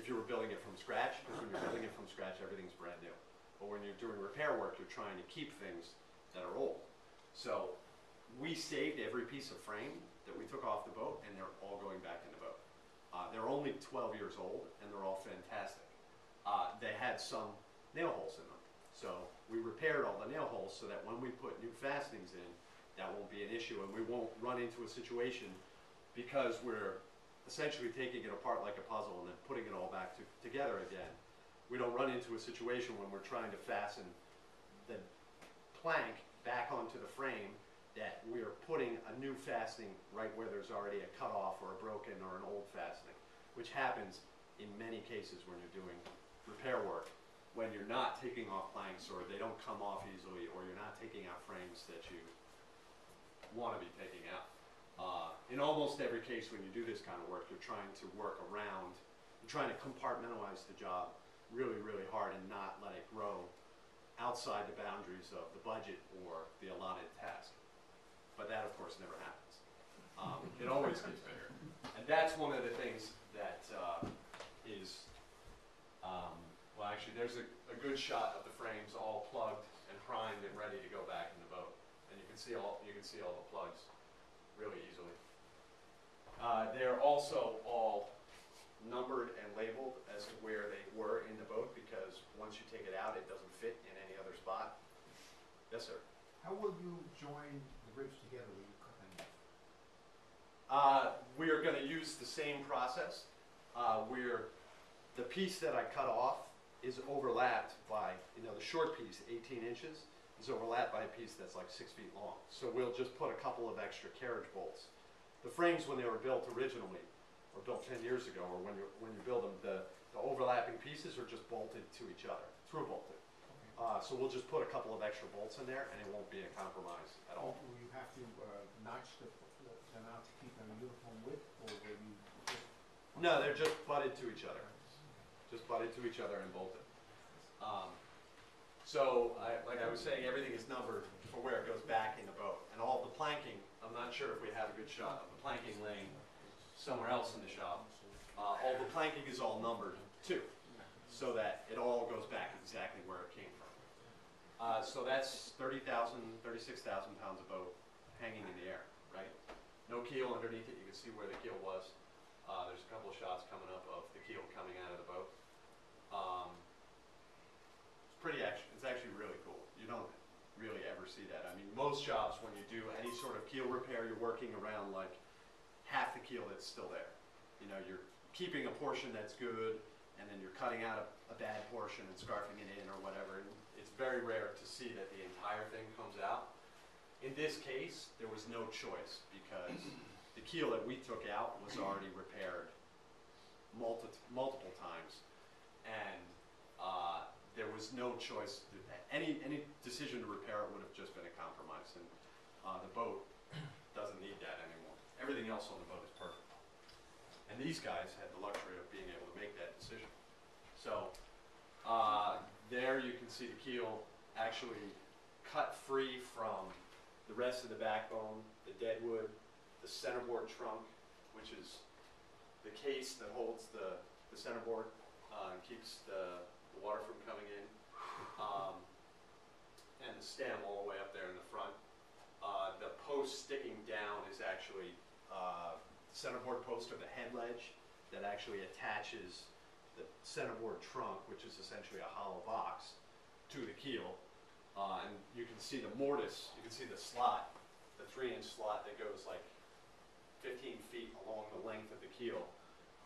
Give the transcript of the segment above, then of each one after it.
if you were building it from scratch, because when you're building it from scratch, everything's brand new. But when you're doing repair work, you're trying to keep things that are old. So we saved every piece of frame that we took off the boat, and they're all going back in the boat. They're only 12 years old, and they're all fantastic. They had some nail holes in them. So we repaired all the nail holes so that when we put new fastenings in, that won't be an issue, and we won't run into a situation because we're essentially taking it apart like a puzzle and then putting it all back together again. We don't run into a situation when we're trying to fasten the plank back onto the frame that we are putting a new fastening right where there's already a cutoff or a broken or an old fastening, which happens in many cases when you're doing repair work, when you're not taking off planks or they don't come off easily, or you're not taking out frames that you want to be taking out. In almost every case when you do this kind of work, you're trying to work around, you're trying to compartmentalize the job really, really hard and not let it grow outside the boundaries of the budget or the allotted task. But that, of course, never happens. It always gets bigger. And that's one of the things that is, well, actually, there's a good shot of the frames all plugged and primed and ready to go back in the boat. And you can see all the plugs really easily. They're also all numbered and labeled as to where they were in the boat, because once you take it out, it doesn't fit in any other spot. Yes, sir. How will you join the ribs together when you cut them off? We are going to use the same process. The piece that I cut off is overlapped by, the short piece, 18 inches, is overlapped by a piece that's like 6 feet long. So we'll just put a couple of extra carriage bolts. The frames, when they were built originally, or built 10 years ago, or when you build them, the overlapping pieces are just bolted to each other, through bolted. So we'll just put a couple of extra bolts in there, and it won't be a compromise at all. Will you have to notch them out to keep them uniform width, or will you just... No, they're just butted to each other. Just butted to each other and bolted. So, like I was saying, everything is numbered for where it goes back in the boat. And all the planking, I'm not sure if we have a good shot of the planking laying somewhere else in the shop. All the planking is all numbered too, so that it all goes back exactly where it came from. So that's 30,000, 36,000 pounds of boat hanging in the air, right? No keel underneath it. You can see where the keel was. There's a couple of shots coming up of the keel coming out of the boat. It's actually really cool. You don't really ever see that. I mean, most shops, when you do any sort of keel repair, you're working around like half the keel that's still there. You're keeping a portion that's good, and then you're cutting out a bad portion and scarfing it in or whatever. And it's very rare to see that the entire thing comes out. In this case, there was no choice, because the keel that we took out was already repaired multiple times, and there was no choice. Any decision to repair it would have just been a compromise, and the boat doesn't need that anymore. Everything else on the boat is perfect. And these guys had the luxury of being able to make that decision. So there you can see the keel actually cut free from the rest of the backbone, the deadwood, the centerboard trunk, which is the case that holds the centerboard and keeps the water from coming in, and the stem all the way up there in the front. The post sticking down is actually the centerboard post, or the head ledge that actually attaches the centerboard trunk, which is essentially a hollow box, to the keel. And you can see the mortise, you can see the slot, the 3-inch slot that goes like 15 feet along the length of the keel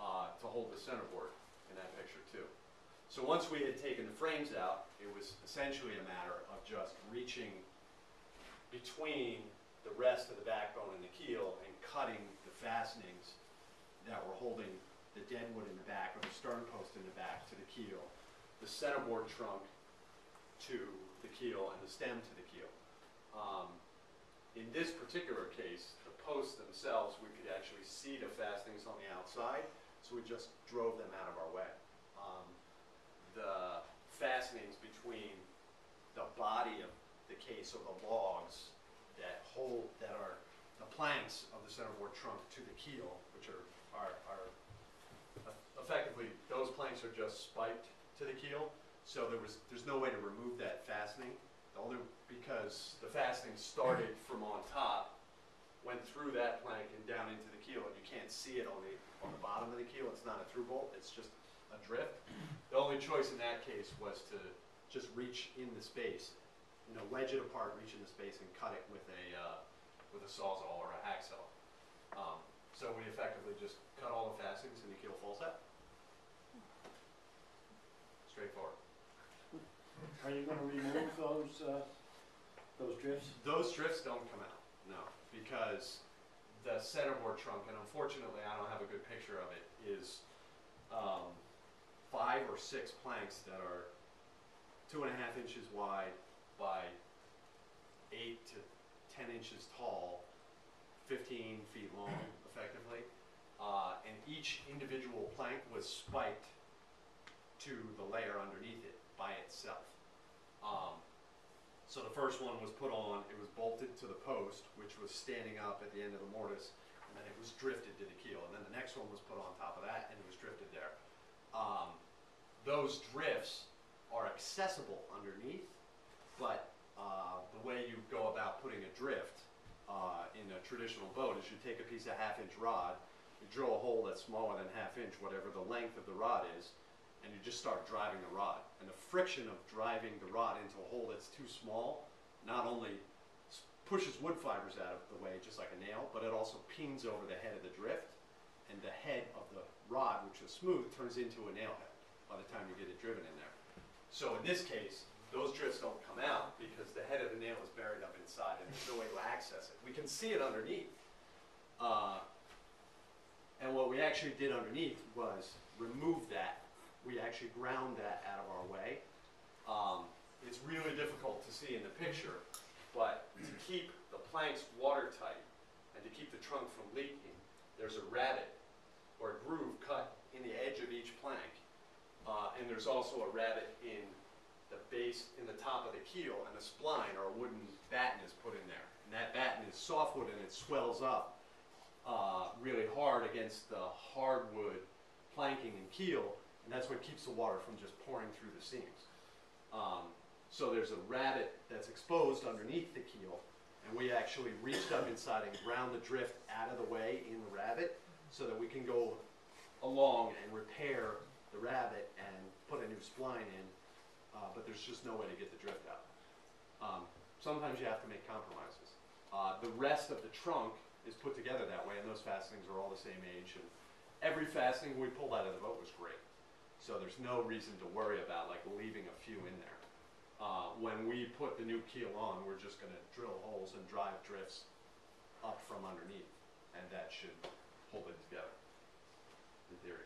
to hold the centerboard in that picture too. So once we had taken the frames out, it was essentially a matter of just reaching between the rest of the backbone and the keel and cutting the fastenings that were holding the deadwood in the back, or the stern post in the back, to the keel, the centerboard trunk to the keel, and the stem to the keel. In this particular case, the posts themselves, we could actually see the fastenings on the outside, so we just drove them out of our way. The fastenings between the body of the case, or the logs that are the planks of the centerboard trunk to the keel, which are effectively, those planks are just spiked to the keel, so there's no way to remove that fastening, only because the fastening started from on top, went through that plank and down into the keel, and you can't see it on the bottom of the keel. It's not a through bolt, it's just a drift. The only choice in that case was to just reach in the space, wedge it apart, reach in the space, and cut it with a sawzall or a hacksaw. So we effectively just cut all the fastenings and the keel falls out. Straightforward. Are you going to remove those drifts? Those drifts don't come out, no, because the centerboard trunk, and unfortunately I don't have a good picture of it, is 5 or 6 planks that are 2.5 inches wide by 8 to 10 inches tall, 15 feet long, effectively, and each individual plank was spiked to the layer underneath it by itself. So the first one was put on, it was bolted to the post, which was standing up at the end of the mortise, and then it was drifted to the keel. And then the next one was put on top of that, and it was drifted there. Those drifts are accessible underneath, but the way you go about putting a drift in a traditional boat is you take a piece of 1/2 inch rod, you drill a hole that's smaller than 1/2 inch, whatever the length of the rod is, and you just start driving the rod. And the friction of driving the rod into a hole that's too small not only pushes wood fibers out of the way just like a nail, but it also pings over the head of the drift, and the head of the rod, which is smooth, turns into a nail head by the time you get it driven in there. So in this case, those drifts don't come out because the head of the nail is buried up inside and there's no way to access it. We can see it underneath. And what we actually did underneath was remove that. We actually ground that out of our way. It's really difficult to see in the picture, but to keep the planks watertight and to keep the trunk from leaking, there's a rabbet or a groove cut in the edge of each plank. And there's also a rabbet in the base, in the top of the keel, and the spline or a wooden batten is put in there. And that batten is softwood and it swells up really hard against the hardwood planking and keel, and that's what keeps the water from just pouring through the seams. So there's a rabbet that's exposed underneath the keel, and we actually reached up inside and ground the drift out of the way in the rabbet so that we can go along and repair the rabbet and put a new spline in, but there's just no way to get the drift out. Sometimes you have to make compromises. The rest of the trunk is put together that way, and those fastenings are all the same age, and every fastening we pulled out of the boat was great. So there's no reason to worry about like leaving a few in there. When we put the new keel on, we're just going to drill holes and drive drifts up from underneath, and that should hold it together, in theory.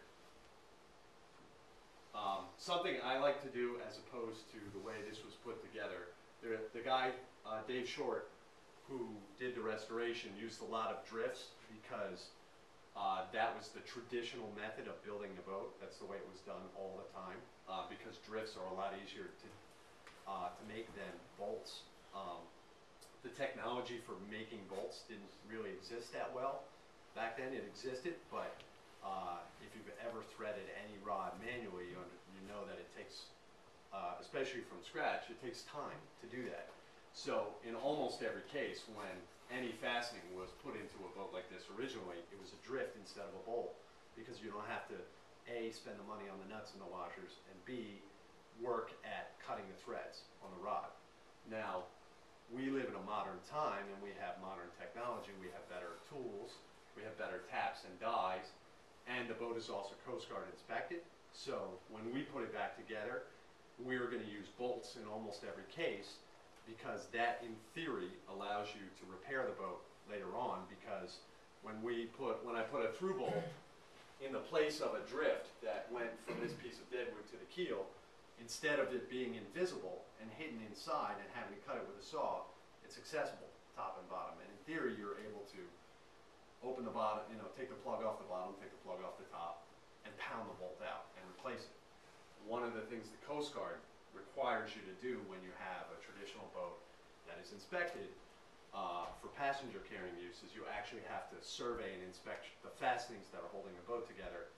Something I like to do as opposed to the way this was put together, the guy, Dave Short, who did the restoration, used a lot of drifts because that was the traditional method of building the boat. That's the way it was done all the time, because drifts are a lot easier to make than bolts. The technology for making bolts didn't really exist that well. Back then it existed, but if you've ever threaded any rod manually, you know that it takes, especially from scratch, it takes time to do that. So in almost every case, when any fastening was put into a boat like this originally, it was a drift instead of a bolt, because you don't have to A, spend the money on the nuts and the washers, and B, work at cutting the threads on the rod. Now, we live in a modern time and we have modern technology, we have better tools, we have better taps and dies, and the boat is also Coast Guard inspected. So when we put it back together, we're going to use bolts in almost every case, because that in theory allows you to repair the boat later on, because when I put a through bolt in the place of a drift that went from this piece of deadwood to the keel, instead of it being invisible and hidden inside and having to cut it with a saw, it's accessible top and bottom. And in theory, you're able to open the bottom, take the plug off the bottom, take the plug off the top, and pound the bolt out and replace it. One of the things the Coast Guard requires you to do when you have a traditional boat that is inspected for passenger carrying use is you actually have to survey and inspect the fastenings that are holding the boat together